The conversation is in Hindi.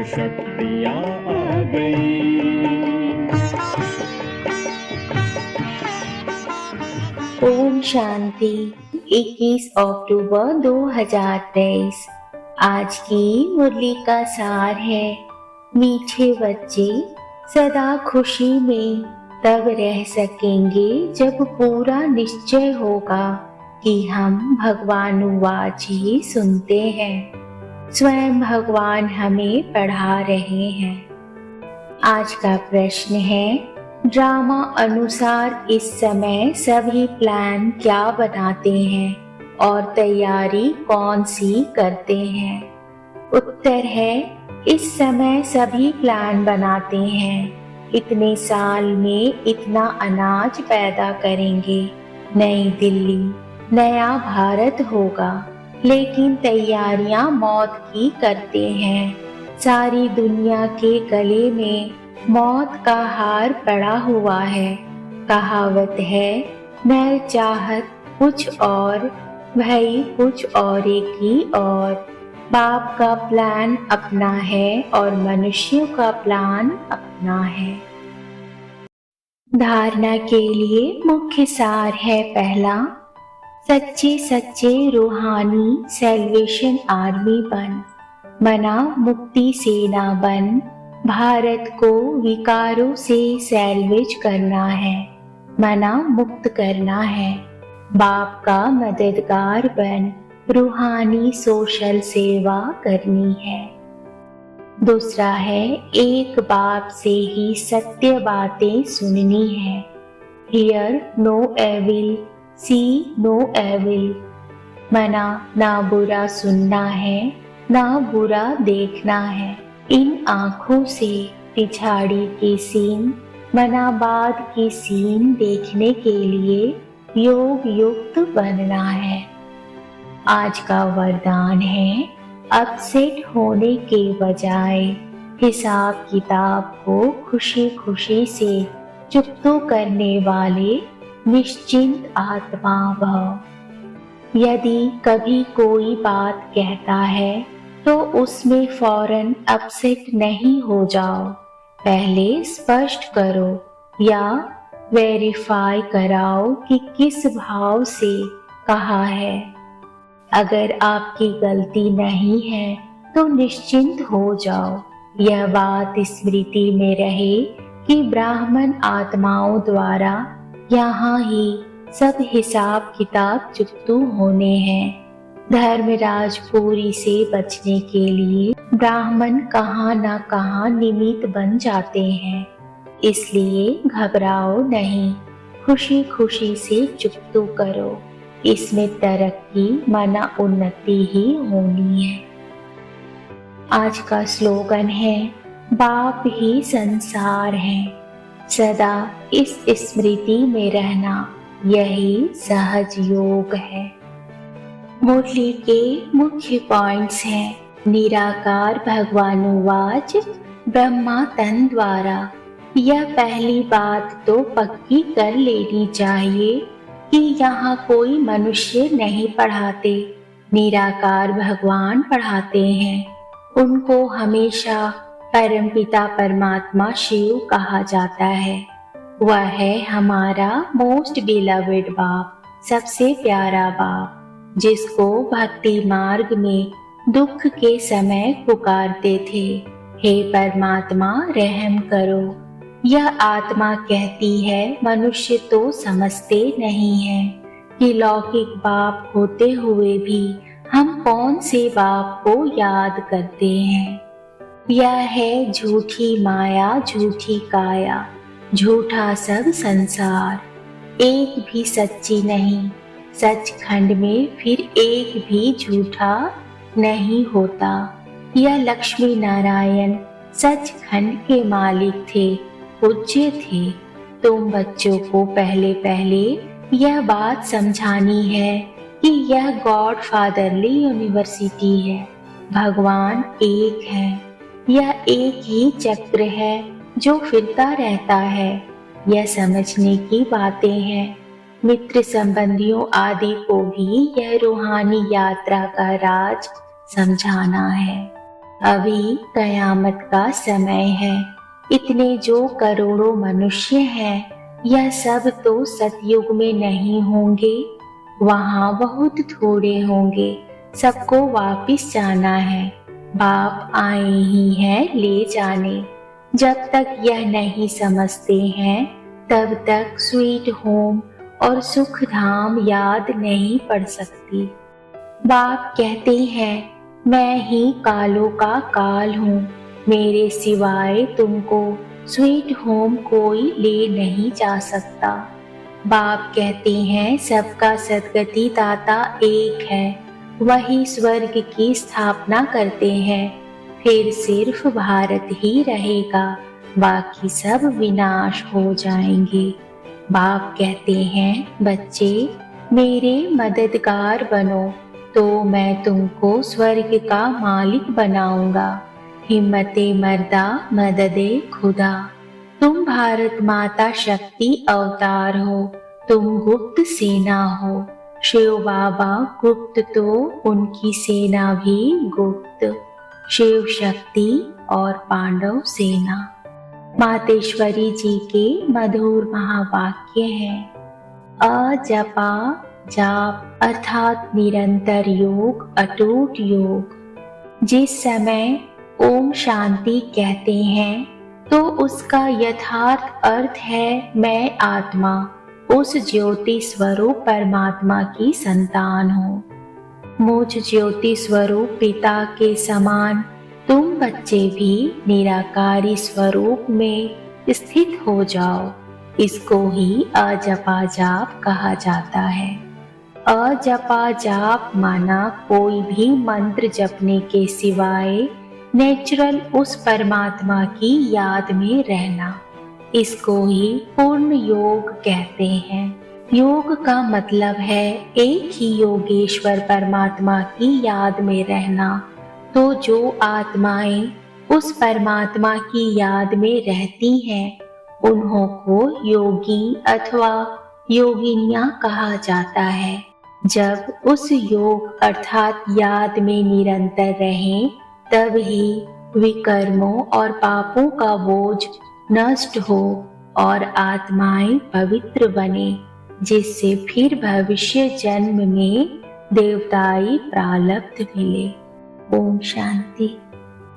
शक्तियाँ आ गई। ओम शांति। 21 अक्टूबर 2023। आज की मुरली का सार है, मीठे बच्चे सदा खुशी में तब रह सकेंगे जब पूरा निश्चय होगा कि हम भगवानुवाच ही सुनते हैं। स्वयं भगवान हमें पढ़ा रहे हैं। आज का प्रश्न है, ड्रामा अनुसार इस समय सभी प्लान क्या बनाते हैं और तैयारी कौन सी करते हैं? उत्तर है, इस समय सभी प्लान बनाते हैं। इतने साल में इतना अनाज पैदा करेंगे, नई दिल्ली, नया भारत होगा, लेकिन तैयारियां मौत की करते हैं। सारी दुनिया के गले में मौत का हार पड़ा हुआ है। कहावत है, नर चाहत कुछ और, भई कुछ और की और। बाप का प्लान अपना है और मनुष्यों का प्लान अपना है। धारणा के लिए मुख्य सार है, पहला, सच्चे सच्चे रूहानी सैल्वेशन आर्मी बन, मना मुक्ति सेना बन। भारत को विकारों से सैल्वेज करना है, मना मुक्त करना है। बाप का मददगार बन, रूहानी सोशल सेवा करनी है। दूसरा है, एक बाप से ही सत्य बातें सुननी है। Hear no evil, see no evil, मना ना बुरा सुनना है, ना बुरा देखना है। इन आँखों से पिछाड़ी की सीन, मनाबाद की सीन देखने के लिए योग युक्त बनना है। आज का वरदान है, अपसेट होने के बजाय हिसाब किताब को खुशी खुशी से चुकतो करने वाले निश्चिंत आत्मा भव। यदि कभी कोई बात कहता है तो उसमें फौरन अपसेट नहीं हो जाओ। पहले स्पष्ट करो या वेरीफाई कराओ कि किस भाव से कहा है। अगर आपकी गलती नहीं है तो निश्चिंत हो जाओ। यह बात स्मृति में रहे कि ब्राह्मण आत्माओं द्वारा यहाँ ही सब हिसाब किताब चुकतू होने हैं। धर्मराज पूरी से बचने के लिए ब्राह्मण कहाँ न कहाँ निमित्त बन जाते हैं, इसलिए घबराओ नहीं, खुशी खुशी से चुकतू करो। इसमें तरक्की मना उन्नति ही होनी है। आज का स्लोगन है, बाप ही संसार है, सदा इस स्मृति में रहना यही सहज योग है। मुरली के मुख्य पॉइंट्स हैं, निराकार भगवानुवाच ब्रह्मा तन द्वारा। यह पहली बात तो पक्की कर लेनी चाहिए कि यहाँ कोई मनुष्य नहीं पढ़ाते, निराकार भगवान पढ़ाते हैं। उनको हमेशा परमपिता परमात्मा शिव कहा जाता है। वह है हमारा मोस्ट बिलवेड बाप, सबसे प्यारा बाप, जिसको भक्ति मार्ग में दुख के समय पुकारते थे, हे परमात्मा रहम करो। यह आत्मा कहती है, मनुष्य तो समझते नहीं है कि लौकिक बाप होते हुए भी हम कौन से बाप को याद करते हैं। यह है झूठी माया, झूठी काया, झूठा सब संसार, एक भी सच्ची नहीं। सचखंड में फिर एक भी झूठा नहीं होता। यह लक्ष्मी नारायण सचखंड के मालिक थे, पूज्य थे। तुम बच्चों को पहले पहले यह बात समझानी है कि यह गॉड फादरली यूनिवर्सिटी है। भगवान एक है। यह एक ही चक्र है जो फिरता रहता है। यह समझने की बातें हैं। मित्र संबंधियों आदि को भी यह रूहानी यात्रा का राज समझाना है। अभी कयामत का समय है। इतने जो करोड़ों मनुष्य हैं, यह सब तो सतयुग में नहीं होंगे, वहाँ बहुत थोड़े होंगे। सबको वापिस जाना है, बाप आए ही हैं ले जाने। जब तक यह नहीं समझते हैं, तब तक स्वीट होम और सुख धाम याद नहीं पड़ सकती। बाप कहते हैं, मैं ही कालों का काल हूँ, मेरे सिवाय तुमको स्वीट होम कोई ले नहीं जा सकता। बाप कहते हैं, सबका सद्गति दाता एक है, वही स्वर्ग की स्थापना करते हैं। फिर सिर्फ भारत ही रहेगा, बाकी सब विनाश हो जाएंगे। बाप कहते हैं, बच्चे मेरे मददगार बनो, तो मैं तुमको स्वर्ग का मालिक बनाऊंगा। हिम्मते मर्दा मददे खुदा। तुम भारत माता शक्ति अवतार हो, तुम गुप्त सेना हो। शिव बाबा गुप्त तो उनकी सेना भी गुप्त। शिव शक्ति और पांडव सेना। मातेश्वरी जी के मधुर महावाक्य हैं। अजपा जाप अर्थात निरंतर योग, अटूट योग। जिस समय ओम शांति कहते हैं, तो उसका यथार्थ अर्थ है मैं आत्मा उस ज्योति स्वरूप परमात्मा की संतान हूँ। मुझ ज्योति स्वरूप पिता के समान तुम बच्चे भी निराकारी स्वरूप में स्थित हो जाओ। इसको ही अजपा जाप कहा जाता है। अजपा जाप माना कोई भी मंत्र जपने के सिवाय नेचुरल उस परमात्मा की याद में रहना। इसको ही पूर्ण योग कहते हैं। योग का मतलब है एक ही योगेश्वर परमात्मा की याद में रहना। तो जो आत्माएं उस परमात्मा की याद में रहती हैं, उन्हों को योगी अथवा योगिनियां कहा जाता है। जब उस योग अर्थात याद में निरंतर रहें, तब ही विकर्मों और पापों का बोझ नष्ट हो और आत्माएं पवित्र बने, जिससे फिर भविष्य जन्म में देवताई प्रारब्ध मिले। ओम शांति।